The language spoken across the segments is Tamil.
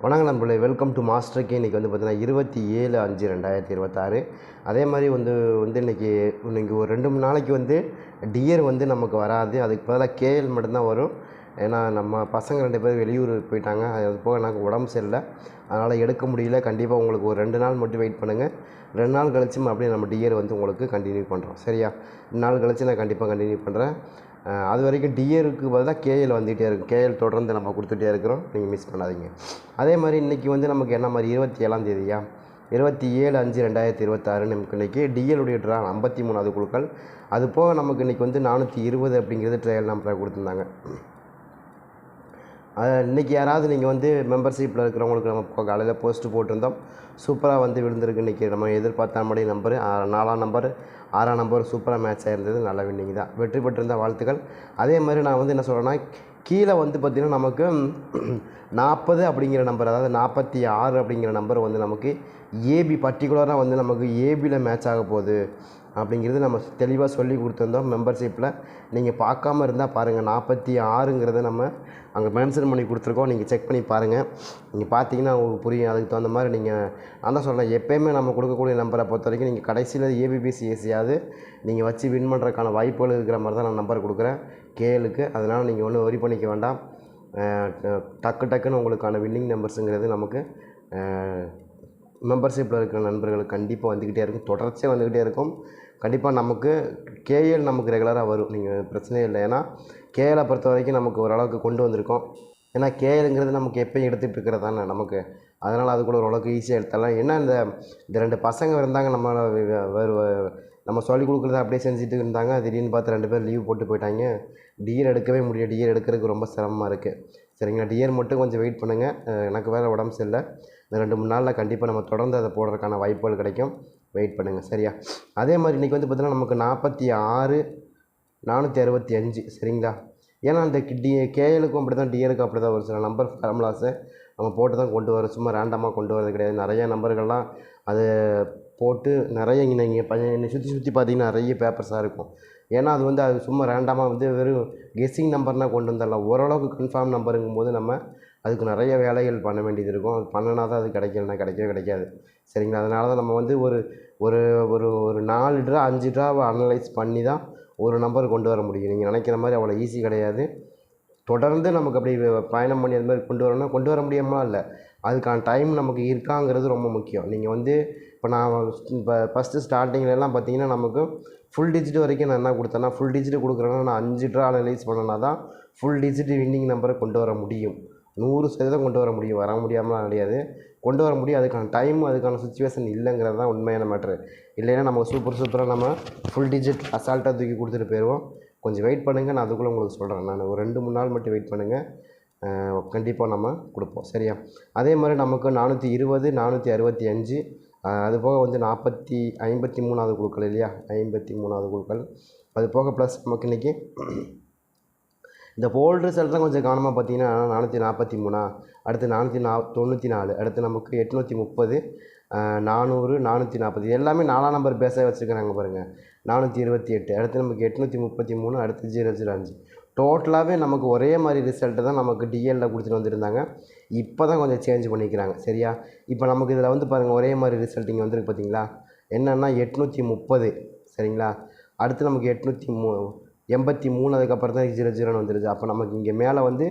வணக்கம் நண்பர்களே, வெல்கம் டு மாஸ்டர் கே. இன்றைக்கி வந்து பார்த்தீங்கன்னா 27/5/2026. அதே மாதிரி இன்றைக்கி ஒரு 2-3 நாளைக்கு வந்து டியர் வந்து நமக்கு வராது. அதுக்கு பதிலாக கேஎல் மட்டும்தான் வரும். ஏன்னா நம்ம பசங்க 2 பேர் வெளியூர் போயிட்டாங்க. அது போக எனக்கு உடம்பு சரியில்லை, அதனால் எடுக்க முடியல. கண்டிப்பாக உங்களுக்கு ஒரு 2 நாள் மட்டும் வெயிட் பண்ணுங்கள். 2 நாள் கழிச்சு அப்படியே நம்ம டியர் வந்து உங்களுக்கு கண்டினியூ பண்ணுறோம். சரியா? 2 நாள் கழிச்சு நான் கண்டிப்பாக கண்டினியூ பண்ணுறேன். அது வரைக்கும் டியருக்கு பதிலாக கேஎல் வந்துகிட்டே இருக்கும். கேஎல் தொடர்ந்து நம்ம கொடுத்துட்டே இருக்கிறோம், நீங்கள் மிஸ் பண்ணாதீங்க. அதே மாதிரி இன்றைக்கி வந்து நமக்கு என்ன மாதிரி 27ஆம் தேதியா, 27/5/2026 நமக்கு இன்றைக்கி டிஎலுடைய ட்ரா 53வது குழுக்கள். அது போக நமக்கு இன்றைக்கி வந்து 420 அப்படிங்கிறது ட்ரையல் நம்பராக கொடுத்துருந்தாங்க. இன்றைக்கி யாராவது நீங்கள் வந்து மெம்பர்ஷிப்பில் இருக்கிறவங்களுக்கு நம்ம காலையில் போஸ்ட்டு போட்டிருந்தோம். சூப்பராக வந்து விழுந்திருக்கு. இன்றைக்கி நம்ம எதிர்பார்த்த மாதிரி நம்பரு 4ஆம் நம்பர் 6ஆம் நம்பர் சூப்பராக மேட்ச் ஆகிருந்தது. நல்ல வின்னிங் தான். வெற்றி பெற்றிருந்த வாழ்த்துக்கள். அதே மாதிரி நான் வந்து என்ன சொல்கிறேன்னா, கீழே வந்து பார்த்திங்கன்னா நமக்கு 40 அப்படிங்கிற நம்பர், அதாவது 46 அப்படிங்கிற நம்பர் வந்து நமக்கு ஏபி பர்டிகுலராக வந்து நமக்கு ஏபியில் மேட்ச் ஆக போகுது அப்படிங்கிறது நம்ம தெளிவாக சொல்லி கொடுத்துருந்தோம் மெம்பர்ஷிப்பில். நீங்கள் பார்க்காம இருந்தால் பாருங்கள், 46ங்கிறத நம்ம அங்கே மென்ஷன் பண்ணி கொடுத்துருக்கோம். நீங்கள் செக் பண்ணி பாருங்கள். நீங்கள் பார்த்தீங்கன்னா உங்களுக்கு புரியும். அதுக்கு தகுந்த மாதிரி நான் தான் சொல்கிறேன், எப்போயுமே நம்ம கொடுக்கக்கூடிய நம்பரை பொறுத்த வரைக்கும் நீங்கள் கடைசியில் ஏபிபிசிஎஸ்சியாவது நீங்கள் வச்சு வின் பண்ணுறதுக்கான வாய்ப்புகள் இருக்கிற மாதிரி தான் நான் நம்பர் கொடுக்குறேன் கேஎலுக்கு. அதனால் நீங்கள் ஒன்றும் ஒரி பண்ணிக்க வேண்டாம். டக்குன்னு உங்களுக்கான வின்னிங் நம்பர்ஸுங்கிறது நமக்கு மெம்பர்ஷிப்பில் இருக்கிற நண்பர்களுக்கு கண்டிப்பாக வந்துக்கிட்டே இருக்கும். தொடர்ச்சியாக வந்துக்கிட்டே இருக்கும். கண்டிப்பாக நமக்கு கேஎல் நமக்கு ரெகுலராக வரும். நீங்கள் பிரச்சனையே இல்லை. ஏன்னா கேஎலை பொறுத்த வரைக்கும் நமக்கு ஓரளவுக்கு கொண்டு வந்திருக்கோம். ஏன்னா கேஎலுங்கிறது நமக்கு எப்போயும் எடுத்துகிட்டு இருக்கிறது தானே நமக்கு. அதனால் அது கூட ஓரளவுக்கு ஈஸியாக எடுத்துடலாம். ஏன்னா இந்த 2 பசங்க இருந்தாங்க, நம்ம சொல்லிக் கொடுக்குறத அப்படியே செஞ்சுட்டு இருந்தாங்க. திடீர்னு பார்த்து 2 பேர் லீவ் போட்டு போயிட்டாங்க. டியர் எடுக்கவே முடியாது. டியர் எடுக்கிறதுக்கு ரொம்ப சிரமமாக இருக்குது. சரிங்களா? டியர் மட்டும் கொஞ்சம் வெயிட் பண்ணுங்கள். எனக்கு வேறு உடம்பு சரியில்லை. இந்த 2-3 நாளில் கண்டிப்பாக நம்ம தொடர்ந்து அதை போடுறதுக்கான வாய்ப்புகள் கிடைக்கும். வெயிட் பண்ணுங்கள். சரியா? அதே மாதிரி இன்றைக்கி வந்து பார்த்திங்கன்னா நமக்கு 46/465. சரிங்களா? ஏன்னா இந்த கேஎலுக்கும் அப்படி தான், டிஎலுக்கும் அப்படி தான். ஒரு சில நம்பர் ஃபார்முலாஸை நம்ம போட்டு தான் கொண்டு வரோம். சும்மா ரேண்டமாக கொண்டு வரது கிடையாது. நிறைய நம்பர்கள்லாம் அது போட்டு நிறைய நீங்கள் சுற்றி பார்த்தீங்கன்னா நிறைய பேப்பர்ஸாக இருக்கும். ஏன்னா அது சும்மா ரேண்டமாக வந்து வெறும் கெஸ்ஸிங் நம்பர்னால் கொண்டு வந்துடலாம். ஓரளவுக்கு கன்ஃபார்ம் நம்பருங்கும் போது நம்ம அதுக்கு நிறைய வேலைகள் பண்ண வேண்டியது இருக்கும். அது பண்ணினா தான் அது கிடைக்கலனா கிடைக்காது. சரிங்களா? அதனால தான் நம்ம வந்து ஒரு ஒரு ஒரு ஒரு 4 ட்ரா 5 ட்ராவை அனலைஸ் பண்ணி தான் ஒரு நம்பர் கொண்டு வர முடியும். நீங்கள் நினைக்கிற மாதிரி அவ்வளோ ஈஸி கிடையாது. தொடர்ந்து நமக்கு அப்படி பயணம் பண்ணி அது மாதிரி கொண்டு வர முடியாமல் இல்லை. அதுக்கான டைம் நமக்கு இருக்காங்கிறது ரொம்ப முக்கியம். நீங்கள் வந்து இப்போ ஃபஸ்ட்டு ஸ்டார்டிங்லலாம் பார்த்தீங்கன்னா நமக்கு ஃபுல் டிஜிட் வரைக்கும் நான் என்ன கொடுத்தேன்னா, ஃபுல் டிஜிட் கொடுக்குறேன்னா நான் 5 ட்ரா அனலைஸ் பண்ணனா தான் ஃபுல் டிஜிட் வின்னிங் நம்பரை கொண்டு வர முடியும். 100% கொண்டு வர முடியும். வர முடியாமல் கிடையாது, கொண்டு வர முடியும். அதுக்கான டைம், அதுக்கான சுச்சுவேஷன் இல்லைங்கிறது தான் உண்மையான மேட்ரு. இல்லைன்னா நம்ம சூப்பராக நம்ம ஃபுல் டிஜிட் அசால்ட்டாக தூக்கி கொடுத்துட்டு போயிடுவோம். கொஞ்சம் வெயிட் பண்ணுங்கள். நான் அதுக்குள்ளே உங்களுக்கு சொல்கிறேன். நான் ஒரு 2-3 நாள் மட்டும் வெயிட் பண்ணுங்கள். கண்டிப்பாக நம்ம கொடுப்போம். சரியா? அதே மாதிரி நமக்கு 420 465 அது போக வந்து 53வது குழுக்கள் இல்லையா? 53வது குழுக்கள். அது போக ப்ளஸ் நமக்கு இன்றைக்கி இந்த போல் ரிசல்ட்லாம் கொஞ்சம் கவனமாக பார்த்தீங்கன்னா 443, அடுத்து 494, அடுத்து நமக்கு 830, 400, 440 எல்லாமே 4ஆம் நம்பர் பேஸாக வச்சுருக்கிறாங்க பாருங்கள். 428, அடுத்து நமக்கு 833, அடுத்து 005. டோட்டலாகவே நமக்கு ஒரே மாதிரி ரிசல்ட்டு தான் நமக்கு டிஎல்லில் கொடுத்துட்டு வந்துருந்தாங்க. இப்போ தான் கொஞ்சம் சேஞ்ச் பண்ணிக்கிறாங்க. சரியா? இப்போ நமக்கு இதில் வந்து பாருங்கள், ஒரே மாதிரி ரிசல்ட் இங்கே வந்துருக்கு பார்த்தீங்களா? என்னென்னா 830. சரிங்களா? அடுத்து நமக்கு 883, அதுக்கப்புறம் தான் 00ன்னு வந்துடுது. அப்போ நமக்கு இங்கே மேலே வந்து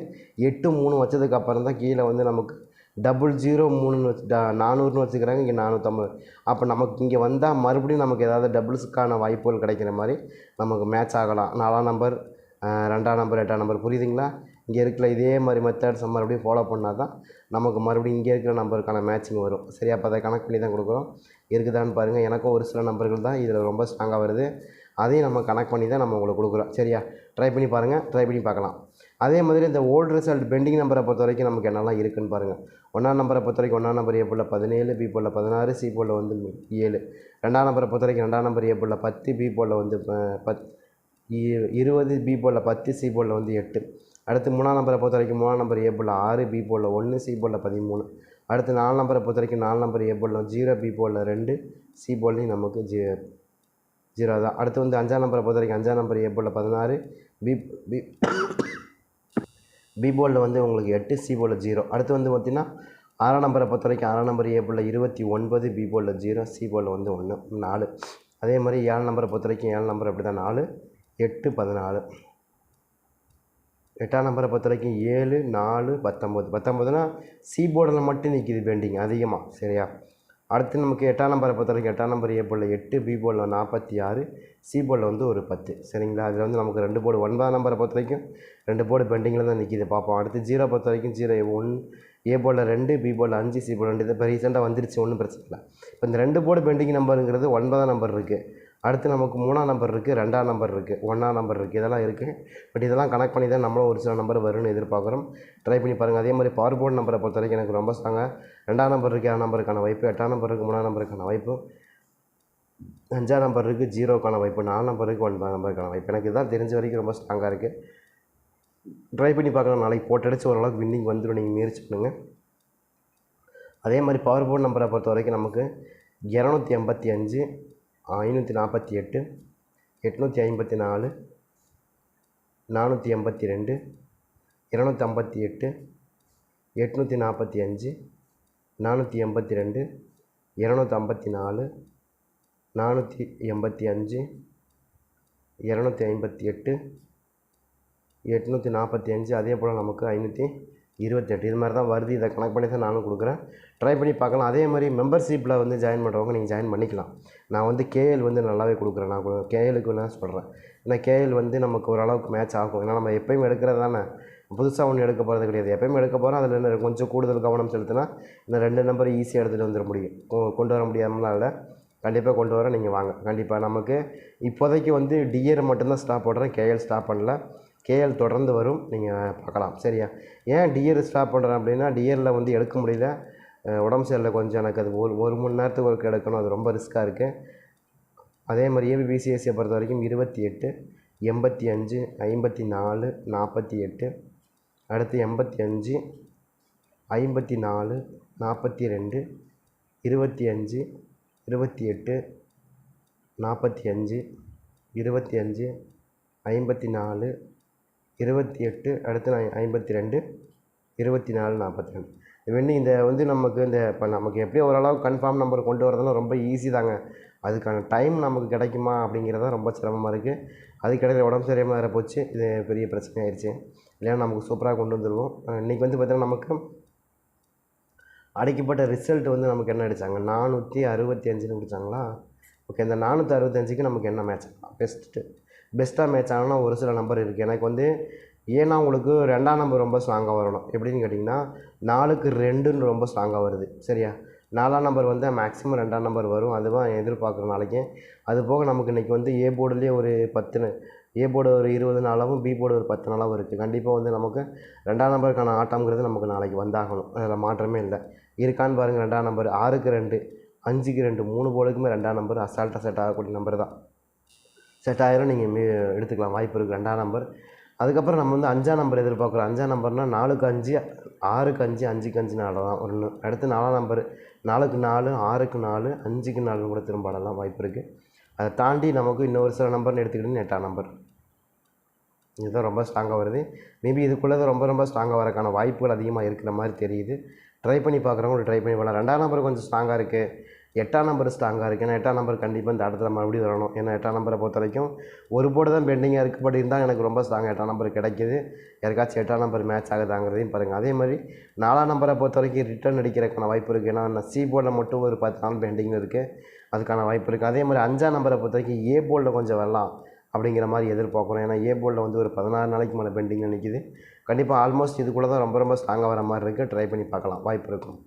83 வச்சதுக்கப்புறம் தான் கீழே வந்து நமக்கு 003ன்னு 400ன்னு வச்சுக்கிறாங்க. இங்கே 450. அப்போ நமக்கு இங்கே வந்தால் மறுபடியும் நமக்கு ஏதாவது டபுள்ஸுக்கான வாய்ப்புகள் கிடைக்கிற மாதிரி நமக்கு மேட்ச் ஆகலாம். 4ஆம் நம்பர், 2ஆம் நம்பர், 8ஆம் நம்பர். புரியுதுங்களா? இங்கே இருக்கிற இதே மாதிரி மெத்தட்ஸ் மறுபடியும் ஃபாலோ பண்ணால் தான் நமக்கு மறுபடியும் இங்கே இருக்கிற நம்பருக்கான மேட்சிங் வரும். சரியா? அப்போ அதை கனெக்ட் பண்ணி தான் கொடுக்குறோம். இருக்குதான்னு பாருங்கள். எனக்கும் ஒரு சில நம்பர்கள் தான் இதில் ரொம்ப ஸ்ட்ராங்காக வருது. அதையும் நம்ம கனெக்ட் பண்ணி தான் நம்ம உங்களுக்கு கொடுக்குறோம். சரியா? ட்ரை பண்ணி பாருங்கள். ட்ரை பண்ணி பார்க்கலாம். அதே மாதிரி இந்த ஓல்டு ரிசல்ட் பெண்டிங் நம்பரை பொறுத்த வரைக்கும் நமக்கு என்னெல்லாம் இருக்குதுன்னு பாருங்கள். 1ஆம் நம்பரை பொறுத்த வரைக்கும் 1ஆம் நம்பர் ஏ போல் 17, பி போல் 16, சி போல் வந்து 7. 2ஆம் நம்பரை பொறுத்த வரைக்கும் 2ஆம் நம்பர் ஏ போல் 10, பி போல் வந்து 20, பி போல் 10, சி போல் வந்து 8. அடுத்து 3ஆம் நம்பரை பொறுத்த வரைக்கும் 3ஆம் நம்பர் ஏ போல் 6, பி போல் 1, சி போல் 13. அடுத்து 4 நம்பரை பொறுத்த வரைக்கும் 4 நம்பர் ஏ போல் 0, பி போல் 2, சி போல்லையும் நமக்கு 0 தான். அடுத்து வந்து 5ஆம் நம்பரை பொறுத்த வரைக்கும் 5ஆம் நம்பர் ஏ போல் 16, பி போலில் வந்து உங்களுக்கு 8, சி போல் 0. அடுத்து வந்து பார்த்திங்கன்னா 6ஆம் நம்பரை பொறுத்த வரைக்கும் 6ஆம் நம்பர் ஏ போர்டில் 29, பி போர்டில் 0, சி போர்டில் வந்து 1, 4. அதே மாதிரி 7 நம்பரை பொறுத்த வரைக்கும் 7 நம்பர் அப்படி தான் 4, 8, 14. 8ஆம் நம்பரை பொறுத்த வரைக்கும் 7, 4, 19. 19னா சி போர்டில் மட்டும் நிற்கிது பெண்டிங் அதிகமாக. சரியா? அடுத்து நமக்கு 8ஆம் நம்பரை பொறுத்த வரைக்கும் 8ஆம் நம்பர் ஏ போர்டில் 8, பி போர்டில் 46, சி போர்டில் வந்து ஒரு 10. சரிங்களா? அதில் வந்து நமக்கு 2 போர்டு 9ஆம் நம்பரை பொறுத்த வரைக்கும் 2 போர்டு பெண்டிங்கில் தான் நிற்கிது பார்ப்போம். அடுத்து 0 பொறுத்த வரைக்கும் 0, 1, ஏ போர்டில் 2, பி போர்டில் 5, சி போர்டில் 2. இது இப்போ ரீசெண்டாக வந்துருச்சு, ஒன்றும் பிரச்சனை இல்லை. இப்போ இந்த 2 போர்டு பெண்டிங் நம்பருங்கிறது 9ஆம் நம்பர் இருக்குது. அடுத்து நமக்கு 3ஆம் நம்பர் இருக்குது, 2ஆம் நம்பர் இருக்குது, 1ஆம் நம்பர் இருக்குது, இதெல்லாம் இருக்குது. பட் இதெல்லாம் கனெக்ட் பண்ணி தான் நம்மளும் ஒரு சில நம்பர் வரும்னு எதிர்பார்க்குறோம். ட்ரை பண்ணி பாருங்கள். அதே மாதிரி பவர் போர்டு நம்பரை பொறுத்த வரைக்கும் எனக்கு ரொம்ப ஸ்ட்ராங்காக 2ஆம் நம்பர் இருக்குது, 7ஆம் நம்பருக்கான வாய்ப்பு, 8ஆம் நம்பர் இருக்குது, 3ஆம் நம்பருக்கான வாய்ப்பு, 5ஆம் நம்பர் இருக்குது, 0க்கான வாய்ப்பு, 4 நம்பர் இருக்குது, 9ஆம் நம்பருக்கான வாய்ப்பு. எனக்கு இதுதான் தெரிஞ்ச வரைக்கும் ரொம்ப ஸ்ட்ராங்காக இருக்குது. ட்ரை பண்ணி பார்க்கலாம். நாளைக்கு போட்டடிச்சு ஓரளவுக்கு வின்னிங் வந்துடும், நீங்கள் முயற்சி பண்ணுங்கள். அதே மாதிரி பவர் போர்டு நம்பரை பொறுத்த வரைக்கும் நமக்கு 285, 548, 854, 482, 258, 845, 482, 254, 485, 258, 845, அதே போல் நமக்கு 528. இது மாதிரி தான் வருது. இதை கனெக்ட் பண்ணி தான் நானும் கொடுக்குறேன். ட்ரை பண்ணி பார்க்கலாம். அதே மாதிரி மெம்பர்ஷிப்பில் வந்து ஜாயின் பண்ணுறவங்க நீங்கள் ஜாயின் பண்ணிக்கலாம். நான் வந்து கேஎல் வந்து நல்லாவே கொடுக்குறேன். நான் கேஎலுக்கு நான் சொல்கிறேன். ஏன்னா கேஎல் வந்து நமக்கு ஓரளவுக்கு மேட்ச் ஆகும். ஏன்னா நம்ம எப்போயும் எடுக்கிறது தானே, புதுசாக ஒன்று எடுக்க போகிறது கிடையாது. எப்போயும் எடுக்க போகிறோம். அதில் கொஞ்சம் கூடுதல் கவனம் செலுத்தினா இந்த 2 நம்பர் ஈஸியாக எடுத்துகிட்டு வந்துட முடியும். கொண்டு வர முடியாமலாம் இல்லை, கண்டிப்பாக கொண்டு வர நீங்கள் வாங்க. கண்டிப்பாக நமக்கு இப்போதைக்கு வந்து டிஆர் மட்டும்தான் ஸ்டாப் போடுறேன், கேஎல் ஸ்டாப் பண்ணல. கேஎல் தொடர்ந்து வரும், நீங்கள் பார்க்கலாம். சரியா? ஏன் டிஆர் ஸ்டாப் பண்ணுறேன் அப்படின்னா, டிஆரில் வந்து எடுக்க முடியல, உடம்பு சரியில்லை கொஞ்சம். எனக்கு அது ஒரு மணி நேரத்துக்கு ஒர்க் எடுக்கணும், அது ரொம்ப ரிஸ்க்காக இருக்குது. அதே மாதிரி ஏபிபிசிஎஸ்சியை பொறுத்த வரைக்கும் 28, 85, 54, 48, அடுத்து 85, 54, 42, 25, 28, 45, 25, 54, 28, அடுத்து 52, 24, 42. இவன் இந்த வந்து நமக்கு இந்த இப்போ நமக்கு எப்படியோ ஓரளவுக்கு கன்ஃபார்ம் நம்பர் கொண்டு வரதெல்லாம் ரொம்ப ஈஸி தாங்க. அதுக்கான டைம் நமக்கு கிடைக்குமா அப்படிங்கிறது தான் ரொம்ப சிரமமாக இருக்குது. அதுக்கு இடையில உடம்பு சரியாமல் வேறு போச்சு, இது பெரிய பிரச்சனை ஆயிடுச்சு. இல்லைன்னா நமக்கு சூப்பராக கொண்டு வந்துடுவோம். இன்றைக்கி வந்து பார்த்திங்கன்னா நமக்கு அடைக்கப்பட்ட ரிசல்ட் வந்து நமக்கு என்ன அடித்தாங்க, 465ன்னு கொடுத்தாங்களா. ஓகே, இந்த 465க்கு நமக்கு என்ன மேட்ச் ஆகலாம், பெஸ்ட்டாக மேட்ச் ஆகணும்னா ஒரு சில நம்பர் இருக்குது. எனக்கு வந்து ஏன்னா உங்களுக்கு 2ஆம் நம்பர் ரொம்ப ஸ்ட்ராங்காக வரணும். எப்படின்னு கேட்டிங்கன்னா 4க்கு 2ன்னு ரொம்ப ஸ்ட்ராங்காக வருது. சரியா? 4ஆம் நம்பர் வந்து மேக்ஸிமம் 2ஆம் நம்பர் வரும். அதுதான் எதிர்பார்க்குற நாளைக்கு. அது போக நமக்கு இன்றைக்கி வந்து ஏ போர்டுலேயே ஒரு 10, ஏ போர்டு ஒரு 20 நாளாகவும், பி போர்டு ஒரு 10 நாளாகவும் இருக்குது. கண்டிப்பாக வந்து நமக்கு 2ஆம் நம்பருக்கான ஆட்டம்ங்கிறது நமக்கு நாளைக்கு வந்தாகணும். அதில் மாற்றமே இல்லை. இருக்கான்னு பாருங்கள். 2ஆம் நம்பர் 6க்கு 2, 5க்கு 2, 3 போர்டுக்குமே 2ஆம் நம்பர் அசால்ட்டாக செட் ஆகக்கூடிய நம்பர் தான். செட் ஆயிரும், நீங்கள் எடுத்துக்கலாம், வாய்ப்பு இருக்குது 2ஆம் நம்பர். அதுக்கப்புறம் நம்ம வந்து 5ஆம் நம்பர் எதிர்பார்க்குறோம். 5ஆம் நம்பர்னால் 4க்கு 5, 6க்கு 5, 5க்கு 5 ஆடலாம் ஒன்று. அடுத்து 4ஆம் நம்பர் 4க்கு 4, 6க்கு 4, 5க்கு 4 கூட திரும்ப ஆடலாம், வாய்ப்பு இருக்குது. அதை தாண்டி நமக்கு இன்னொரு சில நம்பர்னு எடுத்துக்கிட்டிங்கன்னா 8ஆம் நம்பர். இதுதான் ரொம்ப ஸ்ட்ராங்காக வருது. மேபி இதுக்குள்ளே தான் ரொம்ப ஸ்ட்ராங்காக வரக்கான வாய்ப்புகள் அதிகமாக இருக்கிற மாதிரி தெரியுது. ட்ரை பண்ணி பார்க்குறவங்க ட்ரை பண்ணி பண்ணலாம். 2ஆம் நம்பர் கொஞ்சம் ஸ்ட்ராங்காக இருக்குது, 8ஆம் நம்பர் ஸ்ட்ராங்காக இருக்குது. ஏன்னா 8ஆம் நம்பர் கண்டிப்பாக இந்த இடத்துல மறுபடியும் வரணும். ஏன்னா 8ஆம் நம்பரை பொறுத்த வரைக்கும் ஒரு போர்டு தான் பெண்டிங்காக இருக்குது. பட் இருந்தால் எனக்கு ரொம்ப ஸ்ட்ராங்காக 8ஆம் நம்பர் கிடைக்கிது. யாருக்காச்சும் 8ஆம் நம்பர் மேட்ச் ஆகுதாங்கிறதையும் பாருங்கள். அதே மாதிரி 4ஆம் நம்பரை பொறுத்த வரைக்கும் ரிட்டர்ன் அடிக்கிறதுக்கான வாய்ப்பு இருக்குது. ஏன்னா சி போர்டில் மட்டும் ஒரு 10 நாள் பெண்டிங் இருக்குது, அதுக்கான வாய்ப்பு இருக்குது. அதே மாதிரி 5ஆம் நம்பரை பொறுத்த வரைக்கும் ஏ போர்டில் கொஞ்சம் வரலாம் அப்படிங்கிற மாதிரி எதிர்பார்க்குறோம். ஏன்னா ஏ போர்டில் வந்து ஒரு 16 நாளைக்கு மேலே பெண்டிங்கில் நிற்கிது. கண்டிப்பாக ஆல்மோஸ்ட் இதுக்குள்ளே தான் ரொம்ப ஸ்ட்ராங்காக வர மாதிரி இருக்குது. ட்ரை பண்ணி பார்க்கலாம், வாய்ப்பு இருக்கும்.